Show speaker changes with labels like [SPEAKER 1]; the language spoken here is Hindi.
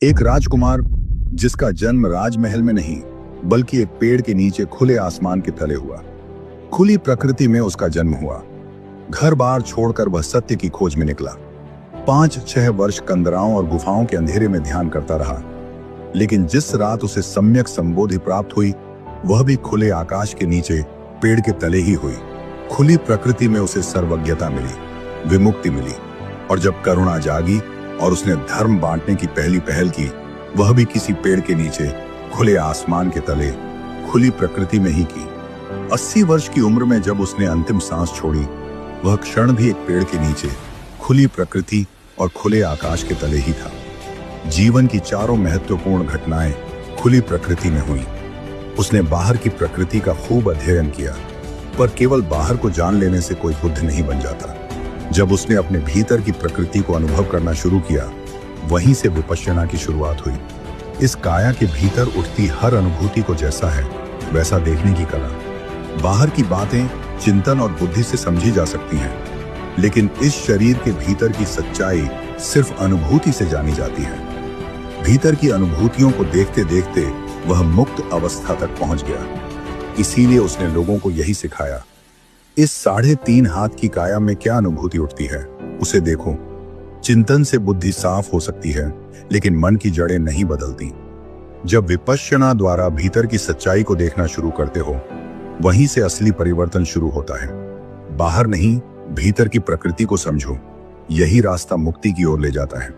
[SPEAKER 1] एक राजकुमार जिसका जन्म राजमहल में नहीं बल्कि एक पेड़ के नीचे खुले आसमान के तले हुआ। खुली प्रकृति में उसका जन्म हुआ। घर बार छोड़कर वह सत्य की खोज में निकला। 5-6 वर्ष कंदराओं और गुफाओं के अंधेरे में ध्यान करता रहा, लेकिन जिस रात उसे सम्यक संबोधि प्राप्त हुई वह भी खुले आकाश के नीचे पेड़ के तले ही हुई। खुली प्रकृति में उसे सर्वज्ञता मिली, विमुक्ति मिली, और जब करुणा जागी और उसने धर्म बांटने की पहली पहल की, वह भी किसी पेड़ के नीचे खुले आसमान के तले खुली प्रकृति में ही की। 80 वर्ष की उम्र में जब उसने अंतिम सांस छोड़ी, वह क्षण भी एक पेड़ के नीचे खुली प्रकृति और खुले आकाश के तले ही था। जीवन की चारों महत्वपूर्ण घटनाएं खुली प्रकृति में हुई। उसने बाहर की प्रकृति का खूब अध्ययन किया, पर केवल बाहर को जान लेने से कोई बुद्ध नहीं बन जाता। जब उसने अपने भीतर की प्रकृति को अनुभव करना शुरू किया, वहीं से विपश्यना की शुरुआत हुई। इस काया के भीतर उठती हर अनुभूति को जैसा है वैसा देखने की कला। बाहर की बातें चिंतन और बुद्धि से समझी जा सकती हैं, लेकिन इस शरीर के भीतर की सच्चाई सिर्फ अनुभूति से जानी जाती है। भीतर की अनुभूतियों को देखते देखते वह मुक्त अवस्था तक पहुंच गया। इसीलिए उसने लोगों को यही सिखाया, इस 3.5 हाथ की काया में क्या अनुभूति उठती है उसे देखो। चिंतन से बुद्धि साफ हो सकती है, लेकिन मन की जड़ें नहीं बदलती। जब विपश्यना द्वारा भीतर की सच्चाई को देखना शुरू करते हो, वहीं से असली परिवर्तन शुरू होता है। बाहर नहीं, भीतर की प्रकृति को समझो। यही रास्ता मुक्ति की ओर ले जाता है।